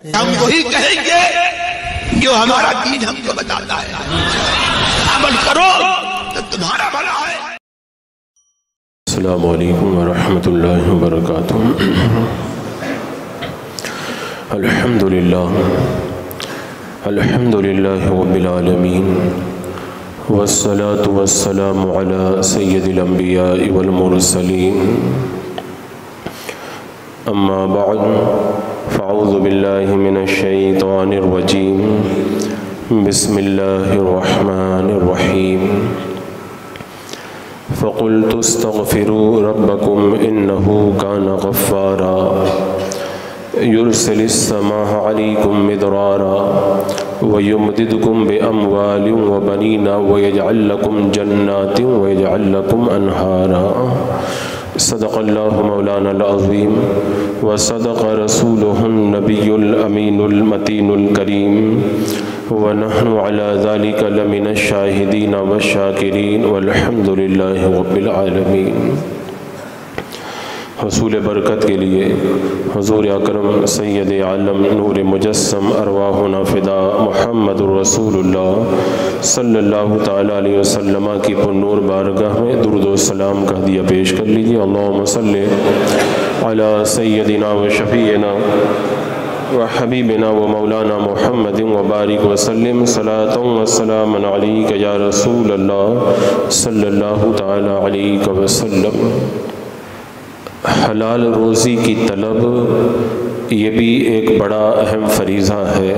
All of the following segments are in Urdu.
ہم وہی کہیں گے جو ہمارا دین ہم کو بتاتا ہے، عمل کرو تو تمہارا بھلا ہے۔ السلام علیکم ورحمۃ اللہ وبرکاتہ۔ الحمد للہ رب العالمین، والصلاة والسلام علی سید الانبیاء والمرسلین، اما بعد فاعوذ باللہ من الشیطان الرجیم، بسم اللہ الرحمن الرحیم۔ فقلت استغفروا ربکم انہ کان غفارا یرسل السماء علیکم مدرارا ویمددکم باموال وبنین ویجعل لکم جنات ویجعل لکم انہارا۔ صدق اللہ مولانا العظیم وصدق رسولہ النبی الامین المتین الکریم، ونحن علی ذلک لمن الشاہدین والشاکرین والحمد للہ رب العالمین۔ حصول برکت کے لیے حضور اکرم سید عالم نور مجسم ارواحنا فدا محمد رسول اللہ صلی اللہ تعالیٰ علیہ وسلم کی پرنور بارگاہ میں درود و سلام کا ہدیہ پیش کر لیجیے۔ اللہم صلی علی سیدنا و شفیعنا و حبیبنا و مولانا محمد وبارک وسلم صلاۃ و سلام علیک یا رسول اللہ صلی اللہ تعالیٰ علیہ وسلم۔ حلال روزی کی طلب یہ بھی ایک بڑا اہم فریضہ ہے،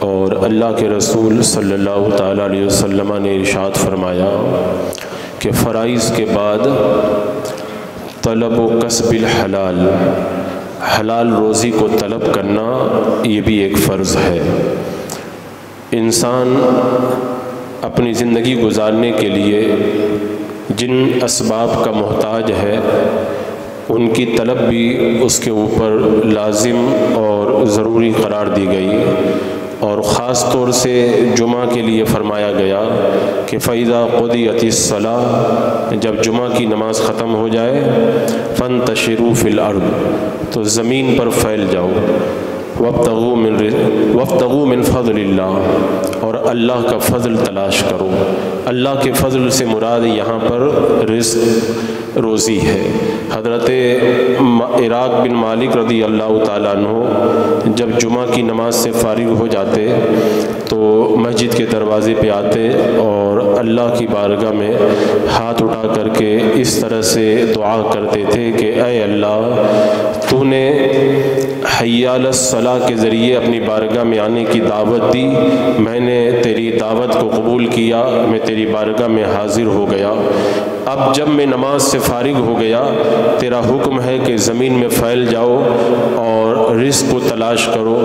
اور اللہ کے رسول صلی اللہ تعالیٰ علیہ وسلم نے ارشاد فرمایا کہ فرائض کے بعد طلب و کسب الحلال، حلال روزی کو طلب کرنا یہ بھی ایک فرض ہے۔ انسان اپنی زندگی گزارنے کے لیے جن اسباب کا محتاج ہے ان کی طلب بھی اس کے اوپر لازم اور ضروری قرار دی گئی، اور خاص طور سے جمعہ کے لیے فرمایا گیا کہ فَإِذَا قُضِيَتِ الصَّلَاةُ، جب جمعہ کی نماز ختم ہو جائے فَانْتَشِرُوا فِي الْأَرْضِ، تو زمین پر پھیل جاؤ، وَابْتَغُوا مِنْ فَضْلِ اللَّهِ، اور اللہ کا فضل تلاش کرو۔ اللہ کے فضل سے مراد یہاں پر رزق روزی ہے۔ حضرت عراق بن مالک رضی اللہ تعالیٰ عنہ جب جمعہ کی نماز سے فارغ ہو جاتے تو مسجد کے دروازے پہ آتے اور اللہ کی بارگاہ میں ہاتھ اٹھا کر کے اس طرح سے دعا کرتے تھے کہ اے اللہ، تو نے حی علی الصلاۃ کے ذریعے اپنی بارگاہ میں آنے کی دعوت دی، میں نے تیری دعوت کو قبول کیا، میں تیری بارگاہ میں حاضر ہو گیا۔ اب جب میں نماز سے فارغ ہو گیا، تیرا حکم ہے کہ زمین میں پھیل جاؤ اور رزق کو تلاش کرو۔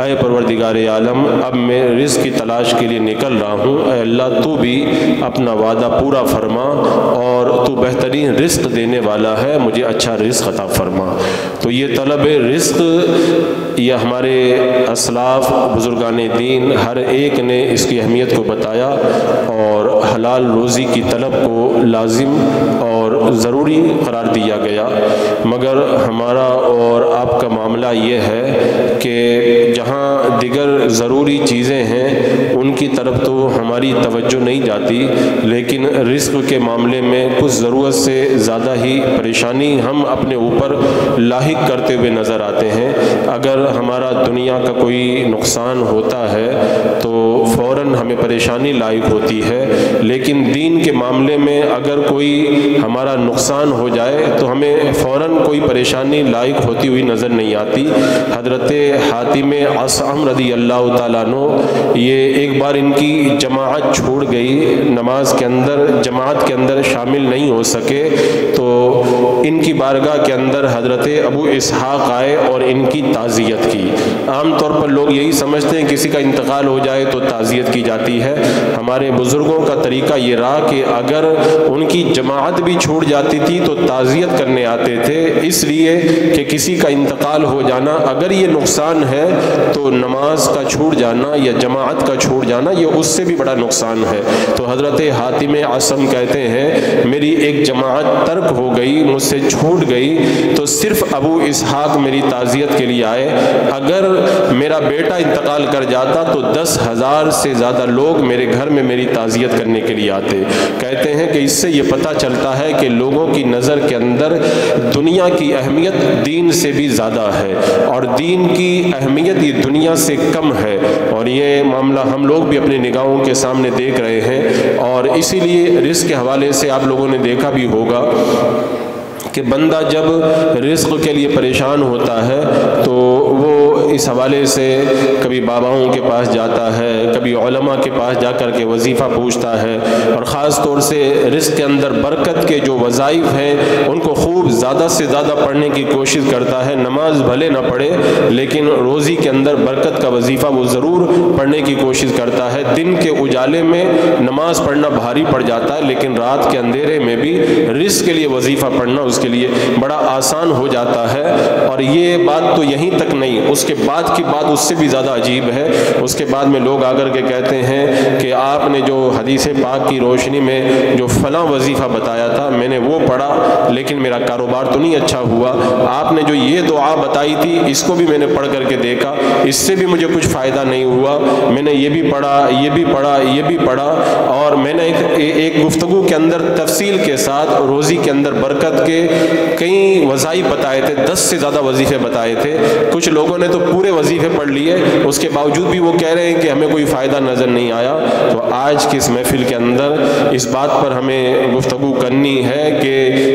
اے پروردگار عالم، اب میں رزق کی تلاش کے لیے نکل رہا ہوں، اے اللہ تو بھی اپنا وعدہ پورا فرما، اور تو بہترین رزق دینے والا ہے، مجھے اچھا رزق عطا فرما۔ تو یہ طلب رزق یہ ہمارے اسلاف بزرگان دین ہر ایک نے اس کی اہمیت کو بتایا، اور حلال روزی کی طلب کو لازم اور ضروری قرار دیا گیا۔ مگر ہمارا اور آپ کا معاملہ یہ ہے کہ جہاں دیگر ضروری چیزیں ہیں ان کی طرف تو ہماری توجہ نہیں جاتی، لیکن رزق کے معاملے میں کچھ ضرورت سے زیادہ ہی پریشانی ہم اپنے اوپر لاحق کرتے ہوئے نظر آتے ہیں۔ اگر ہمارا دنیا کا کوئی نقصان ہوتا ہے تو فوراً ہمیں پریشانی لاحق ہوتی ہے، لیکن دین کے معاملے میں اگر کوئی ہمارا نقصان ہو جائے تو ہمیں فوراً کوئی پریشانی لاحق ہوتی ہوئی نظر نہیں آتی۔ حضرت حاتم اصم رضی اللہ تعالیٰ عنہ یہ ایک بار ان کی جماعت چھوڑ گئی، نماز کے اندر جماعت کے اندر شامل نہیں ہو سکے، تو ان کی بارگاہ کے اندر حضرت ابو اسحاق آئے اور ان کی تعزیت کی۔ عام طور پر لوگ یہی سمجھتے ہیں کسی کا انتقال ہو جائے تو تعزیت کی جاتی ہے، ہمارے بزرگوں کا طریقہ یہ رہا کہ اگر ان کی جماعت بھی چھوڑ جاتی تھی تو تعزیت کرنے آتے تھے، اس لیے کہ کسی کا انتقال ہو جانا اگر یہ نقصان ہے تو نماز کا چھوٹ جانا یا جماعت کا چھوٹ جانا یہ اس سے بھی بڑا نقصان ہے۔ تو حضرت حاتم اصم کہتے ہیں میری ایک جماعت ترک ہو گئی، مجھ سے چھوٹ گئی، تو صرف ابو اسحاق میری تعزیت کے لیے آئے۔ اگر میرا بیٹا انتقال کر جاتا تو 10,000 سے زیادہ لوگ میرے گھر میں میری تعزیت کرنے کے لیے آتے۔ کہتے ہیں کہ اس سے یہ پتہ چلتا ہے کہ لوگوں کی نظر کے اندر دنیا کی اہمیت دین سے بھی زیادہ ہے، اور دین کی اہمیت یہ دنیا سے کم ہے، اور یہ معاملہ ہم لوگ بھی اپنی نگاہوں کے سامنے دیکھ رہے ہیں۔ اور اسی لیے رزق کے حوالے سے آپ لوگوں نے دیکھا بھی ہوگا کہ بندہ جب رزق کے لیے پریشان ہوتا ہے تو وہ اس حوالے سے کبھی باباؤں کے پاس جاتا ہے، کبھی علماء کے پاس جا کر کے وظیفہ پوچھتا ہے، اور خاص طور سے رزق کے اندر برکت کے جو وظائف ہیں ان کو خوب زیادہ سے زیادہ پڑھنے کی کوشش کرتا ہے۔ نماز بھلے نہ پڑھے لیکن روزی کے اندر برکت کا وظیفہ وہ ضرور پڑھنے کی کوشش کرتا ہے۔ دن کے اجالے میں نماز پڑھنا بھاری پڑ جاتا ہے، لیکن رات کے اندھیرے میں بھی رزق کے لیے وظیفہ پڑھنا اس کے لیے بڑا آسان ہو جاتا ہے۔ اور یہ بات تو یہیں تک نہیں، اس کے بعد کی بات اس سے بھی زیادہ عجیب ہے۔ اس کے بعد میں لوگ آ کر کے کہتے ہیں کہ آپ نے جو حدیث پاک کی روشنی میں جو فلاں وظیفہ بتایا تھا میں نے وہ پڑھا لیکن میرا کاروبار تو نہیں اچھا ہوا، آپ نے جو یہ دعا بتائی تھی اس کو بھی میں نے پڑھ کر کے دیکھا، اس سے بھی مجھے کچھ فائدہ نہیں ہوا، میں نے یہ بھی پڑھا یہ بھی پڑھا یہ بھی پڑھا۔ اور میں نے ایک گفتگو کے اندر تفصیل کے ساتھ روزی کے اندر برکت کے کئی وظائف بتائے تھے، 10 سے زیادہ وظیفے بتائے تھے۔ کچھ لوگوں نے تو پورے وظیفے پڑھ لیے، اس کے باوجود بھی وہ کہہ رہے ہیں کہ ہمیں کوئی فائدہ نظر نہیں آیا۔ تو آج کی اس محفل کے اندر اس بات پر ہمیں گفتگو کرنی ہے کہ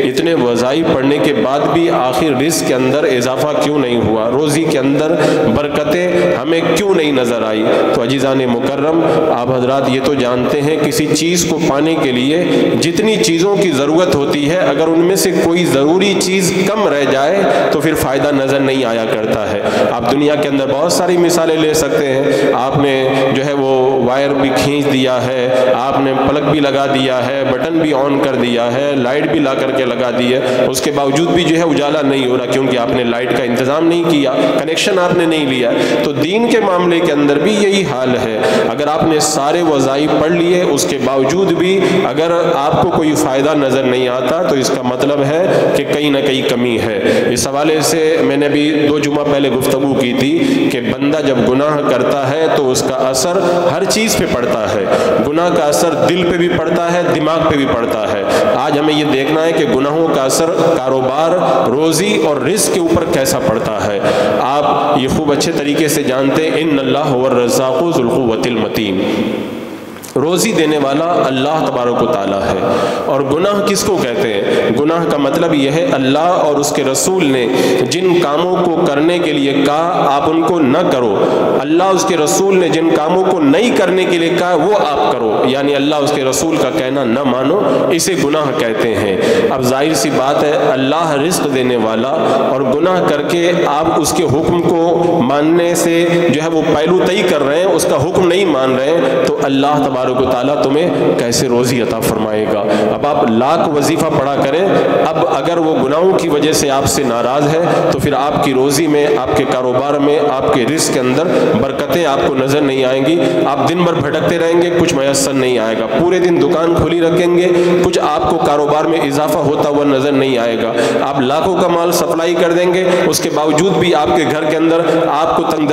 اتنے وظائف پڑھنے کے بعد بھی آخر رزق کے اندر اضافہ کیوں نہیں ہوا، روزی کے اندر برکتیں ہمیں کیوں نہیں نظر آئی۔ تو عزیزان مکرم، آپ حضرات یہ تو جانتے ہیں کسی چیز کو پانے کے لیے جتنی چیزوں کی ضرورت ہوتی ہے، اگر ان میں سے کوئی ضروری چیز کم رہ جائے تو پھر فائدہ نظر نہیں آیا کرتا ہے۔ آپ دنیا کے اندر بہت ساری مثالیں لے سکتے ہیں، آپ نے جو ہے وہ وائر بھی کھینچ دیا ہے، آپ نے پلگ بھی لگا دیا ہے، بٹن بھی آن کر دیا ہے، لائٹ بھی لا کر کے لگا دی ہے، اس کے باوجود بھی جو ہے اجالا نہیں ہو رہا کیونکہ آپ نے لائٹ کا انتظام نہیں کیا، کنیکشن آپ نے نہیں لیا۔ تو دین کے معاملے کے اندر بھی یہی حال ہے، اگر آپ نے سارے وظائف پڑھ لیے اس کے باوجود بھی اگر آپ کو کوئی فائدہ نظر نہیں آتا تو اس کا مطلب ہے کہ کہیں نہ کہیں کمی ہے۔ اس حوالے سے میں نے بھی 2 جمعہ پہلے گفتگو کی تھی کہ بندہ جب گناہ کرتا ہے تو اس کا اثر ہر چیز پہ پڑتا ہے، گناہ کا اثر دل پہ بھی پڑتا ہے، دماغ پہ بھی پڑتا ہے۔ آج ہمیں یہ دیکھنا ہے کہ گناہوں کا اثر کاروبار، روزی اور رزق کے اوپر کیسا پڑتا ہے۔ آپ یہ خوب اچھے طریقے سے جانتے ہیں ان اللہ هو الرزاق ذو القوة المتین، روزی دینے والا اللہ تبارک و تعالیٰ ہے۔ اور گناہ کس کو کہتے ہیں؟ گناہ کا مطلب یہ ہے اللہ اور اس کے رسول نے جن کاموں کو کرنے کے لیے کہا آپ ان کو نہ کرو، اللہ اس کے رسول نے جن کاموں کو نہیں کرنے کے لیے کہا وہ آپ کرو، یعنی اللہ اس کے رسول کا کہنا نہ مانو، اسے گناہ کہتے ہیں۔ اب ظاہر سی بات ہے اللہ رزق دینے والا اور گناہ کر کے آپ اس کے حکم کو ماننے سے جو ہے وہ پہلو طئی کر رہے ہیں، اس کا حکم نہیں مان رہے ہیں، تو اللہ تبارک و تعالیٰ تمہیں کیسے روزی عطا فرمائے گا؟ اب آپ لاکھ وظیفہ پڑھا کریں، اب اگر وہ گناہوں کی وجہ سے آپ سے ناراض ہے تو پھر آپ کی روزی میں، آپ کے کاروبار میں، آپ کے رزق کے اندر برکتیں آپ کو نظر نہیں آئیں گی۔ آپ دن بھر بھٹکتے رہیں گے، کچھ میسر نہیں آئے گا، پورے دن دکان کھلی رکھیں گے، کچھ آپ کو کاروبار میں اضافہ ہوتا ہوا نظر نہیں آئے گا۔ آپ لاکھوں کا مال سپلائی کر دیں گے، اس کے باوجود بھی آپ کے گھر کے اندر آپ کو تنگ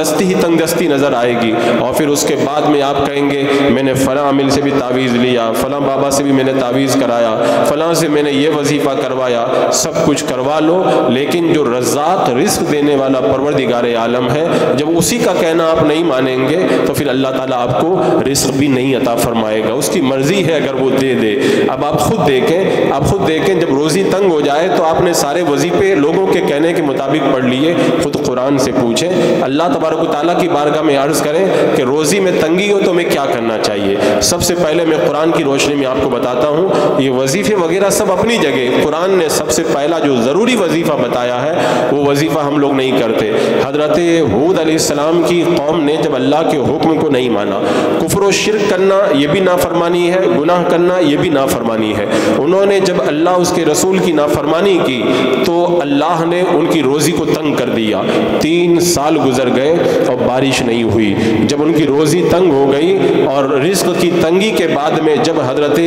دستی نظر آئے گی، اور پھر اس کے بعد میں آپ کہیں گے میں نے فلاں عامل سے بھی تعویذ لیا، فلاں بابا سے بھی میں نے تعویذ کرایا، فلاں سے میں نے یہ وظیفہ کروایا۔ سب کچھ کروا لو، لیکن جو رزاق رزق دینے والا پروردگار عالم ہے جب اسی کا کہنا آپ نہیں مانیں گے تو پھر اللہ تعالیٰ آپ کو رزق بھی نہیں عطا فرمائے گا، اس کی مرضی ہے اگر وہ دے دے۔ اب آپ خود دیکھیں جب روزی تنگ ہو جائے تو آپ نے سارے وظیفے لوگوں کے کہنے کے مطابق پڑھ لیے، خود قرآن سے پوچھیں، اللہ تبارک و تعالیٰ کی بارگاہ میں عرض کریں کہ روزی میں تنگی ہو تو میں کیا کرنا چاہیے۔ سب سے پہلے میں قرآن کی روشنی میں آپ کو بتاتا ہوں، یہ وظیفے وغیرہ سب اپنی جگہ، قرآن نے سب سے پہلا جو ضروری وظیفہ بتایا ہے وہ وظیفہ ہم لوگ نہیں کرتے۔ حضرت ہود علیہ السلام کی قوم نے جب اللہ کے حکم کو نہیں مانا، کفر و شرک کرنا یہ بھی نافرمانی ہے، گناہ کرنا یہ بھی نافرمانی ہے، انہوں نے جب اللہ اس کے رسول کی نافرمانی کی تو اللہ نے ان کی روزی کو تنگ کر دیا۔ 3 سال گزر گئے اور بارش نہیں ہوئی۔ جب ان کی روزی تنگ ہو گئی اور رزق کی تنگی کے بعد میں جب حضرت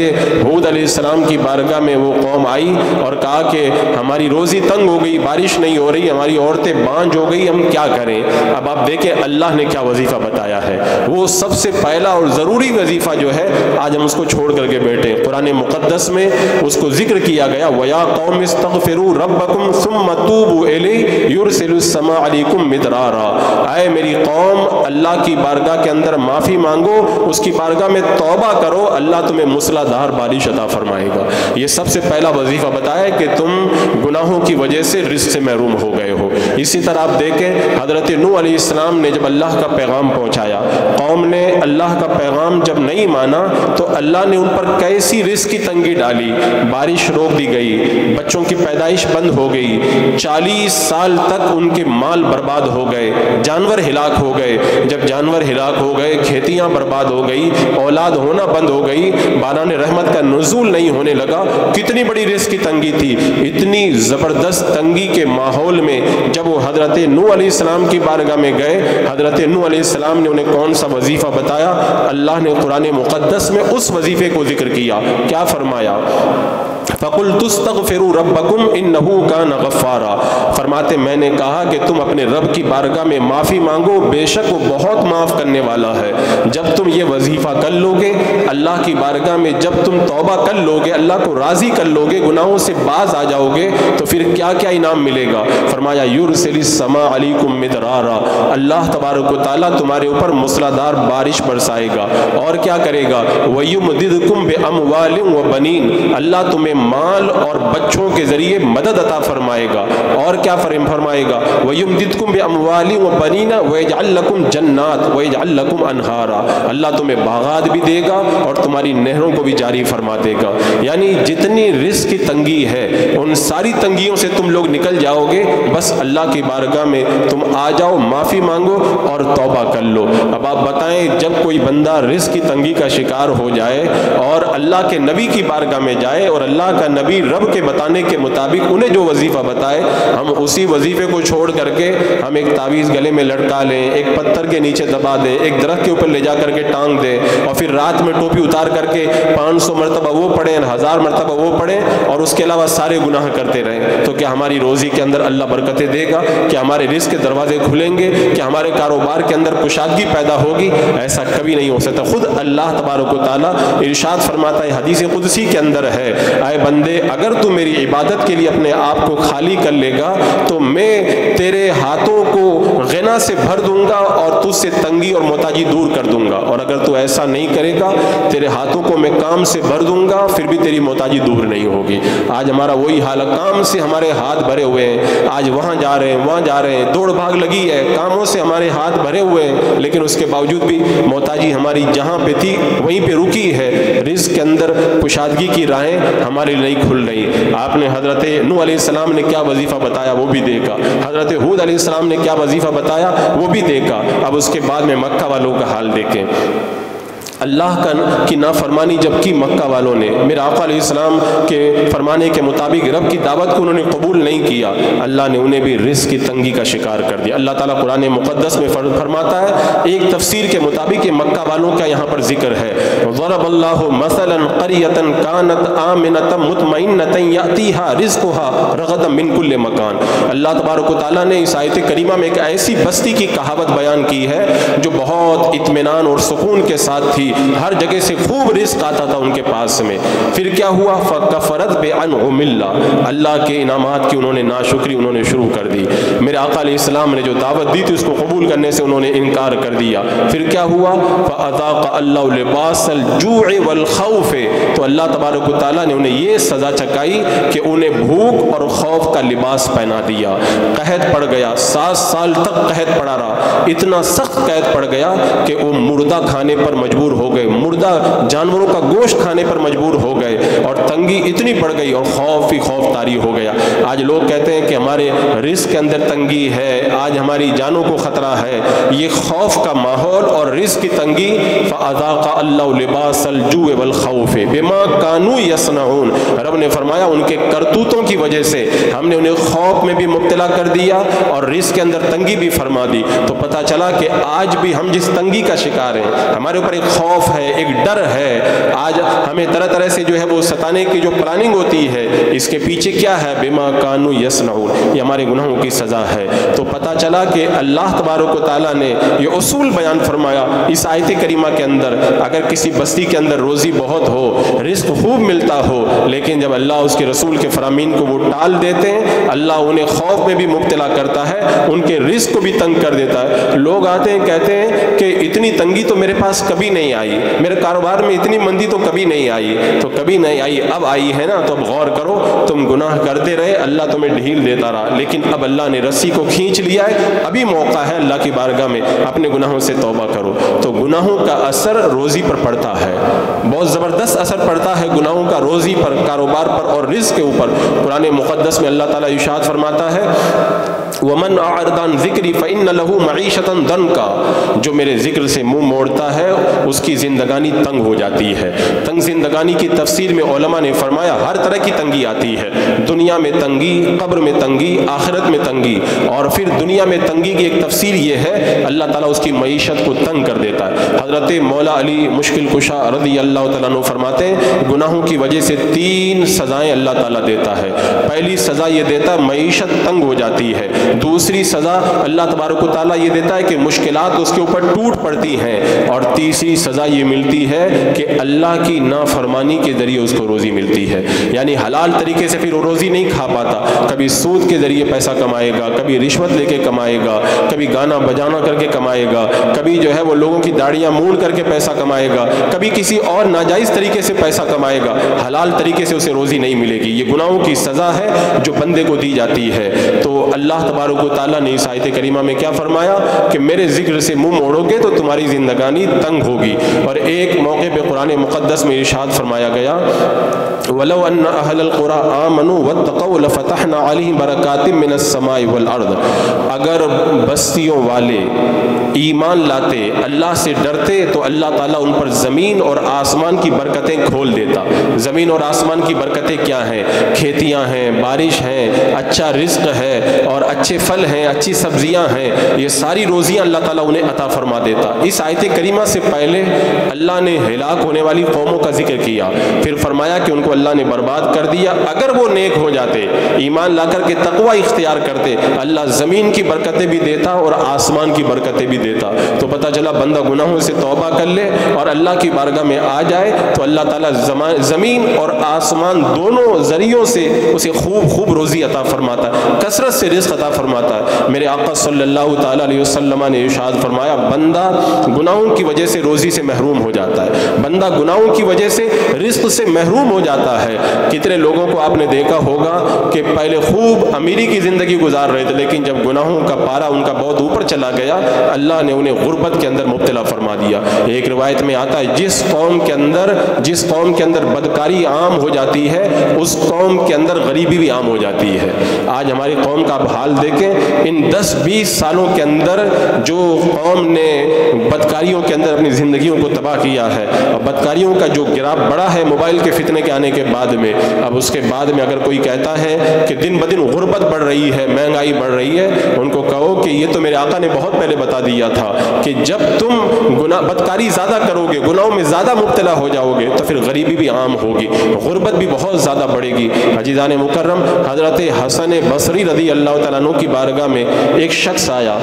ہود علیہ السلام کی بارگاہ میں وہ قوم آئی اور کہا کہ ہماری روزی تنگ ہو گئی، بارش نہیں ہو رہی، ہماری عورتیں بانجھ ہو گئی، ہم کیا کریں؟ اب آپ دیکھیں اللہ نے کیا وظیفہ بتایا ہے، وہ سب سے پہلا اور ضروری وظیفہ جو ہے آج ہم اس کو چھوڑ کر کے بیٹھے۔ قرآن مقدس میں اس کو ذکر کیا گیا، وَيَا قَوْمِ اسْتَغْفِرُوا رَبَّكُمْ ثُمَّ تُوبُوا إِلَيْهِ يُرْسِلُ السَّمَاءَ عَلَيْكُمْ مِدْرَارًا، اے میری قوم اللہ کی بارگاہ کے اندر معافی مانگو، اس کی بارگاہ میں توبہ کرو، اللہ تمہیں موسلا دھار بارش عطا فرمائے گا۔ یہ سب سے پہلا وظیفہ بتایا کہ تم گناہوں کی وجہ سے رزق سے محروم ہو گئے ہو۔ اسی طرح آپ دیکھیں حضرت نوح علیہ السلام نے جب اللہ کا پیغام پہنچایا، قوم نے اللہ کا پیغام جب نہیں مانا تو اللہ نے ان پر کیسی رزق کی تنگی ڈالی، بارش روک دی گئی، بچوں کی پیدائش بند ہو گئی، 40 سال تک ان کے مال برباد ہو گئے، جانور ہلاک ہو گئے، جب جانور ہلاک ہو گئے کھیتیاں برباد ہو گئی، اولاد ہونا بند ہو گئی، باران رحمت کا نزول نہیں ہونے لگا۔ کتنی بڑی رزق کی تنگی تھی، اتنی زبردست تنگی کے ماحول میں جب وہ حضرت نوح علیہ السلام کی بارگاہ میں گئے، حضرت نوح علیہ السلام نے انہیں کون سا وظیفہ بتایا؟ اللہ نے قرآن مقدس میں اس وظیفے کو ذکر کیا، کیا فرمایا؟ فَقُلْتُ اسْتَغْفِرُوا رَبَّكُمْ إِنَّهُ كَانَ غَفَّارًا، فرماتے میں نے کہا کہ تم اپنے رب کی بارگاہ میں معافی مانگو، بے شک وہ بہت معاف کرنے والا ہے۔ جب تم یہ وظیفہ کر لو گے اللہ کی بارگاہ میں، جب تم توبہ کر لو گے، اللہ کو راضی کر لو گے، گناہوں سے باز آ جاؤ گے، تو پھر کیا کیا انعام ملے گا؟ فرمایا یُرْسِلِ السَّمَاءَ عَلَيْكُمْ مِدْرَارًا، اللہ تبارک و تعالیٰ تمہارے اوپر موسلادھار بارش برسائے گا، اور کیا کرے گا؟ وَيُمْدِدْكُمْ بِأَمْوَالٍ وَبَنِينَ، اللہ تمہیں مال اور بچوں کے ذریعے مدد عطا فرمائے گا، اور کیا فرمائے گا؟ وَيُمْدِدْكُمْ بِأَمْوَالٍ وَبَنِينَ وَيَجْعَلْ لَكُمْ جَنَّاتٍ وَيَجْعَلْ لَكُمْ أَنْهَارًا، اللہ تمہیں باغات بھی دے گا اور تمہاری نہروں کو بھی جاری فرما دے گا۔ یعنی جتنی رزق کی تنگی ہے ان ساری تنگیوں سے تم لوگ نکل جاؤ گے، بس اللہ کی بارگاہ میں تم آ جاؤ، معافی مانگو اور توبہ کر لو۔ اب آپ بتائیں جب کوئی بندہ رزق کی تنگی کا شکار ہو جائے اور اللہ کے نبی کی بارگاہ میں جائے اور اللہ کا نبی رب کے بتانے کے مطابق انہیں جو وظیفہ بتائے، ہم اسی وظیفے کو چھوڑ کر کے ہم ایک تعویذ گلے میں لٹکا لیں، ایک پتھر کے نیچے دبا دیں، ایک درخت کے اوپر لے جا کر کے ٹانگ دیں، اور پھر رات میں ٹوپی اتار کر کے 500 مرتبہ وہ پڑھیں، 1000 مرتبہ وہ پڑھیں، اور اس کے علاوہ سارے گناہ کرتے رہیں، تو کیا ہماری روزی کے اندر اللہ برکتیں دے گا؟ کیا ہمارے رزق کے دروازے کھلیں گے؟ کیا ہمارے کاروبار کے اندر کشادگی پیدا ہوگی؟ ایسا کبھی نہیں ہو سکتا۔ خود اللہ تبارک و تعالیٰ ارشاد فرماتا ہے، حدیث قدسی کے اندر ہے، اے بندے اگر تو میری عبادت کے لیے اپنے آپ کو خالی کر لے گا تو میں تیرے ہاتھوں کو غنا سے بھر دوں گا اور تجھ سے تنگی اور محتاجی دور کر دوں گا، اور اگر تو ایسا نہیں کرے گا تیرے ہاتھوں کو میں کام سے بھر دوں گا، پھر بھی تیری محتاجی دور نہیں ہوگی۔ آج ہمارا وہی حال ہے، کام سے ہمارے ہاتھ بھرے ہوئے ہیں، آج وہاں جا رہے ہیں وہاں جا رہے ہیں، دوڑ بھاگ لگی ہے، کاموں سے ہمارے ہاتھ بھرے ہوئے ہیں، لیکن اس کے باوجود بھی محتاجی ہماری جہاں پہ تھی وہیں پہ رکی ہے، رزق کے اندر کشادگی کی راہیں ہمارے لیے نہیں کھل رہی۔ آپ نے حضرت نوح علیہ السلام نے کیا وظیفہ بتایا وہ بھی دیکھا، حضرت ہود علیہ السلام نے کیا وظیفہ بتایا وہ بھی دیکھا۔ اب اس کے بعد میں مکہ والوں کا حال دیکھیں۔ اللہ کی نافرمانی جب کی مکہ والوں نے، میرے آقا علیہ السلام کے فرمانے کے مطابق رب کی دعوت کو انہوں نے قبول نہیں کیا، اللہ نے انہیں بھی رزق کی تنگی کا شکار کر دیا۔ اللہ تعالیٰ قرآن مقدس میں فرماتا ہے، ایک تفسیر کے مطابق مکہ والوں کا یہاں پر ذکر ہے، ضرب اللہ مثلا قریۃ کانت آمنۃ مطمئنۃ یأتیہا رزقہا رغدا من کل مکان۔ اللہ تبارک و تعالیٰ نے اس آیت کریمہ میں ایک ایسی بستی کی کہاوت بیان کی ہے جو بہت اطمینان اور سکون کے ساتھ تھی، ہر جگہ سے خوب رزق آتا تھا ان کے پاس میں۔ پھر کیا ہوا؟ فکفرت بانعم اللہ، اللہ کے انعامات کی انہوں نے ناشکری انہوں نے شروع کر دی۔ میرے آقا علیہ السلام نے جو دعوت دی تھی اس کو قبول کرنے سے انہوں نے انکار کر دیا۔ پھر کیا ہوا؟ فاذاق اللہ لباس الجوع والخوف، تو اللہ تبارک و تعالیٰ نے انہیں یہ سزا چکائی کہ انہیں بھوک اور خوف کا لباس پہنا دیا۔ قحط پڑ گیا، 7 سال تک قحط پڑا رہا، اتنا سخت قحط پڑ گیا کہ وہ مردہ کھانے پر مجبور ہو گئے، مردہ جانوروں کا گوشت کھانے پر مجبور ہو گئے، اور تنگی اتنی پڑ گئی اور خوف ہی خوف طاری ہو گیا۔ آج لوگ کہتے ہیں کہ ہمارے رزق کے اندر تنگی ہے، آج ہماری جانوں کو خطرہ ہے، یہ خوف کا ماحول اور رزق کی تنگی۔ فَأَذَاقَ اللَّهُ لِبَاسَ الْجُوعِ وَالْخَوْفِ بِمَا كَانُوا يَصْنَعُونَ، رب نے فرمایا ان کے کرتوتوں کی وجہ سے ہم نے انہیں خوف میں بھی مبتلا کر دیا اور رزق کے اندر تنگی بھی فرما دی۔ تو پتہ چلا کہ آج بھی ہم جس تنگی کا شکار ہیں، ہمارے اوپر ایک خوف خوف ہے، ایک ڈر ہے۔ آج ہمیں طرح طرح سے جو ہے وہ ستانے کی جو پلاننگ ہوتی ہے، اس کے پیچھے کیا ہے؟ بما کانوا یصنعون، یہ ہمارے گناہوں کی سزا ہے۔ تو پتہ چلا کہ اللہ تبارک و تعالیٰ نے یہ اصول بیان فرمایا اس آیت کریمہ کے اندر۔ اگر کسی بستی کے اندر روزی بہت ہو، رزق خوب ملتا ہو، لیکن جب اللہ اس کے رسول کے فرامین کو وہ ٹال دیتے ہیں، اللہ انہیں خوف میں بھی مبتلا کرتا ہے، ان کے رزق کو بھی تنگ کر دیتا ہے۔ لوگ آتے ہیں کہتے ہیں کہ اتنی تنگی تو میرے پاس کبھی نہیں آئی، میرے کاروبار میں اتنی مندی تو کبھی نہیں آئی۔ تو کبھی نہیں آئی، اب آئی ہے نا، تو اب غور کرو، تم گناہ کرتے رہے، اللہ تمہیں ڈھیل دیتا رہا، لیکن اب اللہ نے رسی کو کھینچ لیا ہے، ابھی موقع ہے اللہ کی بارگاہ میں اپنے گناہوں سے توبہ کرو۔ تو گناہوں کا اثر روزی پر پڑتا ہے، بہت زبردست اثر پڑتا ہے گناہوں کا روزی پر، کاروبار پر اور رزق کے اوپر۔ قرآن مقدس میں اللہ تعالیٰ ارشاد فرماتا ہے وَمَنْ أَعْرَضَ عَنْ ذِكْرِي فَإِنَّ لَهُ مَعِيشَةً ضَنْكًا، جو میرے ذکر سے منہ موڑتا ہے اس کی زندگانی تنگ ہو جاتی ہے۔ تنگ زندگانی کی تفسیر میں علماء نے فرمایا ہر طرح کی تنگی آتی ہے، دنیا میں تنگی، قبر میں تنگی، آخرت میں تنگی، اور پھر دنیا میں تنگی کی ایک تفسیر یہ ہے اللہ تعالیٰ اس کی معیشت کو تنگ کر دیتا ہے۔ حضرت مولا علی مشکل کشا رضی اللہ تعالیٰ عنہ فرماتے ہیں گناہوں کی وجہ سے 3 سزائیں اللہ تعالیٰ دیتا ہے۔ پہلی سزا یہ دیتا ہے معیشت تنگ ہو جاتی ہے، دوسری سزا اللہ تبارک و تعالیٰ یہ دیتا ہے کہ مشکلات اس کے اوپر ٹوٹ پڑتی ہیں، اور تیسری سزا یہ ملتی ہے کہ اللہ کی نافرمانی کے ذریعے اس کو روزی ملتی ہے۔ یعنی حلال طریقے سے پھر وہ روزی نہیں کھا پاتا، کبھی سود کے ذریعے پیسہ کمائے گا، کبھی رشوت لے کے کمائے گا، کبھی گانا بجانا کر کے کمائے گا، کبھی جو ہے وہ لوگوں کی داڑیاں مونڈ کر کے پیسہ کمائے گا، کبھی کسی اور ناجائز طریقے سے پیسہ کمائے گا، حلال طریقے سے اسے روزی نہیں ملے گی۔ یہ گناہوں کی سزا ہے جو بندے کو دی جاتی ہے۔ تو اللہ تبارک و تعالیٰ نے اس آیت کریمہ میں کیا فرمایا کہ میرے ذکر سے منہ موڑو گے تو تمہاری زندگانی تنگ ہوگی۔ اور ایک موقع پہ قرآن مقدس میں ارشاد فرمایا گیا وَلَوْ أَنَّ أَهْلَ الْقُرَىٰ آمَنُوا وَاتَّقَوْا لَفَتَحْنَا عَلَيْهِمْ بَرَكَاتٍ مِّنَ السَّمَاءِ وَالْأَرْضِ، اگر بستیوں والے ایمان لاتے، اللہ سے ڈرتے، تو اللہ تعالیٰ ان پر زمین اور آسمان کی برکتیں کھول دیتا۔ زمین اور آسمان کی برکتیں کیا ہیں؟ کھیتیاں ہیں، بارش ہیں، اچھا رزق ہے، اور اچھے پھل ہیں، اچھی سبزیاں ہیں، یہ ساری روزیاں اللہ تعالیٰ انہیں عطا فرما دیتا۔ اس آیت کریمہ سے پہلے اللہ نے ہلاک ہونے والی قوموں کا ذکر کیا، پھر فرمایا کہ ان کو اللہ نے برباد کر دیا۔ اگر وہ نیک ہو جاتے، ایمان لا کر کے تقوی اختیار کرتے، اللہ زمین کی برکتیں بھی دیتا اور آسمان کی برکتیں بھی دیتا۔ تو پتہ چلا بندہ گناہوں سے توبہ کر لے اور اللہ کی بارگاہ میں آ جائے تو اللہ تعالیٰ زمین اور آسمان دونوں ذریعوں سے اسے خوب روزی عطا فرماتا ہے، کثرت سے رزق عطا فرماتا ہے۔ میرے آقا صلی اللہ تعالیٰ علیہ وسلم نے ارشاد فرمایا بندہ گناہوں کی وجہ سے روزی سے محروم ہو جاتا ہے، بندہ گناہوں کی وجہ سے رزق سے محروم ہو جاتا ہے۔ کتنے لوگوں کو آپ نے دیکھا ہوگا کہ پہلے خوب امیری کی زندگی گزار رہے تھے، لیکن جب گناہوں کا پارا ان کا بہت اوپر چلا گیا، اللہ نے انہیں غربت کے اندر مبتلا فرما دیا۔ ایک روایت میں آتا ہے جس قوم کے اندر بدکاری عام ہو جاتی ہے اس قوم کے اندر غریبی بھی عام ہو جاتی ہے۔ آج ہماری قوم کا آپ حال دیکھیں، ان 10-20 سالوں کے اندر جو قوم نے بدکاریوں کے اندر اپنی زندگیوں کو تباہ کیا ہے، اور بدکاریوں کا جو گراف بڑا ہے موبائل کے فتنے کے آنے کے بعد میں، اب اس کے بعد میں اگر کوئی کہتا ہے کہ دن بدن غربت بڑھ رہی ہے، مہنگائی بڑھ رہی ہے، ان کو کہو کہ یہ تو میرے آقا نے بہت پہلے بتا دیا تھا کہ جب تم بدکاری زیادہ کرو گے، گناہوں میں زیادہ مبتلا ہو جاؤ گے، تو پھر غریبی بھی عام ہوگی، غربت بھی بہت زیادہ بڑھے گی۔ عزیزان مکرم، حضرت حسن بصری رضی اللہ تعالیٰ عنہ کی بارگاہ میں ایک شخص آیا،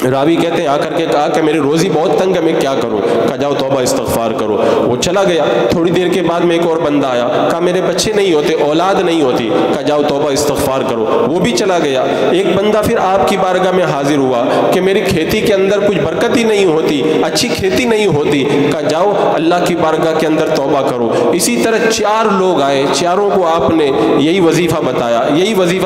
راوی کہتے ہیں آ کر کے کہا کہ میری روزی بہت تنگ ہے، میں کیا کروں؟ کہا جاؤ توبہ استغفار کرو۔ وہ چلا گیا، تھوڑی دیر کے بعد میں ایک اور بندہ آیا، کہا میرے بچے نہیں ہوتے، اولاد نہیں ہوتی، کہا جاؤ توبہ استغفار کرو۔ وہ بھی چلا گیا۔ ایک بندہ پھر آپ کی بارگاہ میں حاضر ہوا کہ میری کھیتی کے اندر کچھ برکت ہی نہیں ہوتی، اچھی کھیتی نہیں ہوتی، کہا جاؤ اللہ کی بارگاہ کے اندر توبہ کرو۔ اسی طرح 4 لوگ آئے، چاروں کو آپ نے یہی وظیفہ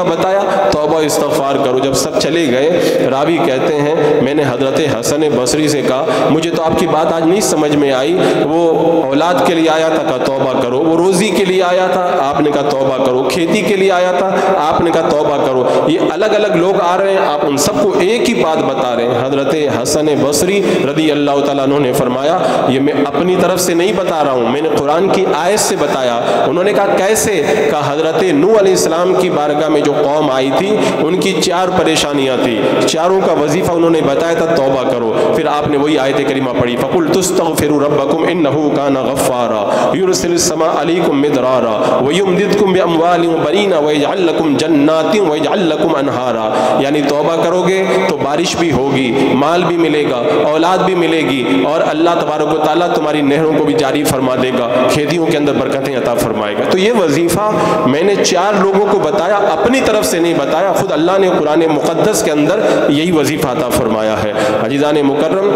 بتایا، توبہ استغفار کرو۔ جب سب چلے گئے، راوی کہتے ہیں میں نے حضرت حسن بصری سے کہا مجھے تو آپ کی بات آج نہیں سمجھ میں آئی، وہ اولاد کے لیے آیا تھا، کہا توبہ کرو، وہ روزی کے لیے آیا تھا، آپ نے کہا توبہ کرو، کھیتی کے لیے آیا تھا، آپ نے کہا توبہ کرو۔ یہ الگ الگ لوگ آ رہے ہیں، آپ ان سب کو ایک ہی بات بتا رہے ہیں۔ حضرت حسن بصری رضی اللہ تعالیٰ عنہ نے فرمایا یہ میں اپنی طرف سے نہیں بتا رہا ہوں، میں نے قرآن کی آیت سے بتایا۔ انہوں نے کہا کیسے؟ کہا حضرت نوح علیہ السلام کی بارگاہ میں جو قوم آئی تھی ان کی 4 پریشانیاں تھی، چاروں کا وظیفہ انہوں نے بتایا تھا توبہ کرو۔ پھر آپ نے وہی آیت کریمہ پڑھی فَقُلْتُ اسْتَغْفِرُوا رَبَّكُمْ إِنَّهُ كَانَ غَفَّارًا يُرْسِلِ السَّمَاءَ عَلَيْكُمْ مِدْرَارًا وَيُمْدِدْكُمْ بِأَمْوَالٍ وَبَنِينَ وَيَجْعَلْ لَكُمْ جَنَّاتٍ وَيَجْعَلْ لَكُمْ أَنْهَارًا، یعنی توبہ کرو گے تو بارش بھی ہوگی، مال بھی ملے گا، اولاد بھی ملے گی، اور اللہ تبارک و تعالیٰ تمہاری نہروں کو بھی جاری فرما دے گا، کھیتیوں کے اندر برکتیں عطا فرمائے گا۔ تو یہ وظیفہ میں نے 4 لوگوں کو بتایا، اپنی طرف سے نہیں بتایا، خود اللہ نے قرآن مقدس کے اندر یہی وظیفہ عطا فرمایا ہے۔ عزیزان مکرم،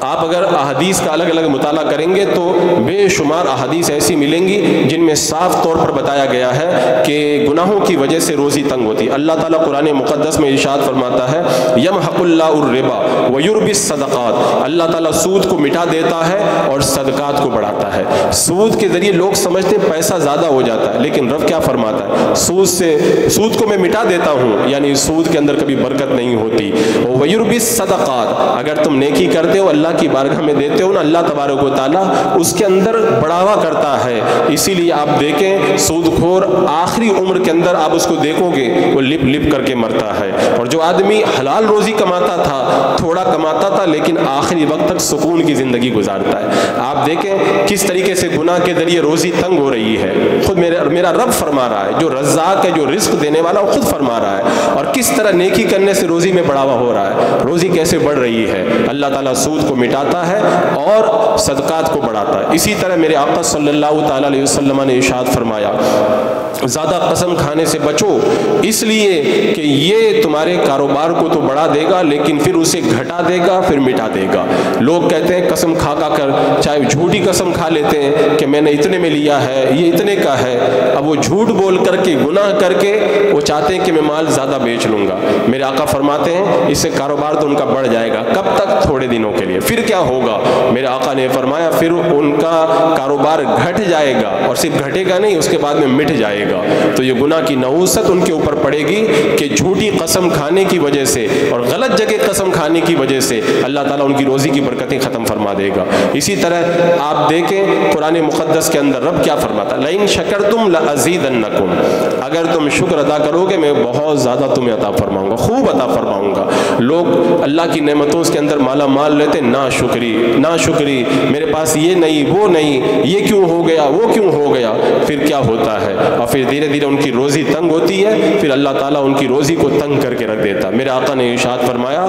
آپ اگر احادیث کا الگ الگ مطالعہ کریں گے تو بے شمار احادیث ایسی ملیں گی جن میں صاف طور پر بتایا گیا ہے کہ گناہوں کی وجہ سے روزی تنگ ہوتی ہے۔ اللہ تعالیٰ قرآن مقدس میں ارشاد فرماتا ہے یمحق اللہ الربا ویربی الصدقات، اللہ تعالیٰ سود کو مٹا دیتا ہے اور صدقات کو بڑھاتا ہے۔ سود کے ذریعے لوگ سمجھتے ہیں پیسہ زیادہ ہو جاتا ہے، لیکن رب کیا فرماتا ہے؟ سود کو میں مٹا دیتا ہوں، یعنی سود کے اندر کبھی برکت نہیں ہوتی۔ ویربی الصدقات، اگر تم نیکی کرتے ہو اللہ کی بارگاہ میں دیتے ہو نا، اللہ تبارک و تعالیٰ اس کے اندر بڑھاوا کرتا ہے۔ اسی لیے آپ دیکھیں سود خور آخری عمر کے اندر آپ اس کو دیکھو گے وہ لپ لپ کر کے مرتا ہے، اور جو آدمی حلال روزی کماتا تھا، تھوڑا کماتا تھا لیکن آخری وقت تک سکون کی زندگی گزارتا ہے۔ آپ دیکھیں کس طریقے سے گناہ کے ذریعے روزی تنگ ہو رہی ہے، خود میرا رب فرما رہا ہے، جو رزاق ہے، جو رزق دینے والا وہ خود فرما رہا ہے، اور کس طرح نیکی کرنے سے روزی میں بڑھاوا ہو رہا ہے، روزی کیسے بڑھ رہی ہے۔ اللہ تعالیٰ سود کو مٹاتا ہے اور صدقات کو بڑھاتا ہے۔ اسی طرح میرے آقا صلی اللہ تعالیٰ علیہ وسلم نے ارشاد فرمایا زیادہ قسم کھانے سے بچو، اس لیے کہ یہ تمہارے کاروبار کو تو بڑھا دے گا لیکن پھر اسے گھٹا دے گا، پھر مٹا دے گا۔ لوگ کہتے ہیں قسم کھا کر، چاہے جھوٹی قسم کھا لیتے ہیں کہ میں نے اتنے میں لیا ہے، یہ اتنے کا ہے، اب وہ جھوٹ بول کر کے گناہ کر کے وہ چاہتے ہیں کہ میں مال زیادہ بیچ لوں گا۔ میرے آقا فرماتے ہیں اس سے کاروبار تو ان کا بڑھ جائے گا، کب تک؟ تھوڑے دنوں کے لیے، پھر کیا ہوگا؟ میرے آقا نے فرمایا پھر ان کا کاروبار گھٹ جائے گا، اور صرف گھٹے گا نہیں، اس کے بعد میں مٹ جائے گا۔ تو یہ گناہ کی نحوست ان کے اوپر پڑے گی کہ جھوٹی قسم کھانے کی وجہ سے اور غلط جگہ قسم کھانے کی وجہ سے اللہ تعالیٰ ان کی روزی کی برکتیں ختم فرما دے گا۔ اسی طرح آپ دیکھیں قرآن مقدس کے اندر رب کیا فرماتا ہے لَإِن شَكَرْتُمْ لَأَزِيدَنَّكُمْ، اگر تم شکر ادا کرو گے میں بہت زیادہ تمہیں عطا فرماؤں گا، خوب عطا فرماؤں گا۔ لوگ اللہ کی نعمتوں کے اندر مالا مال لیتے، نا شکری، میرے پاس یہ نہیں، وہ نہیں، یہ کیوں ہو گیا، وہ کیوں ہو گیا، پھر کیا ہوتا ہے؟ اور پھر دھیرے دھیرے ان کی روزی تنگ ہوتی ہے، پھر اللہ تعالیٰ ان کی روزی کو تنگ کر کے رکھ دیتا۔ میرے آقا نے ارشاد فرمایا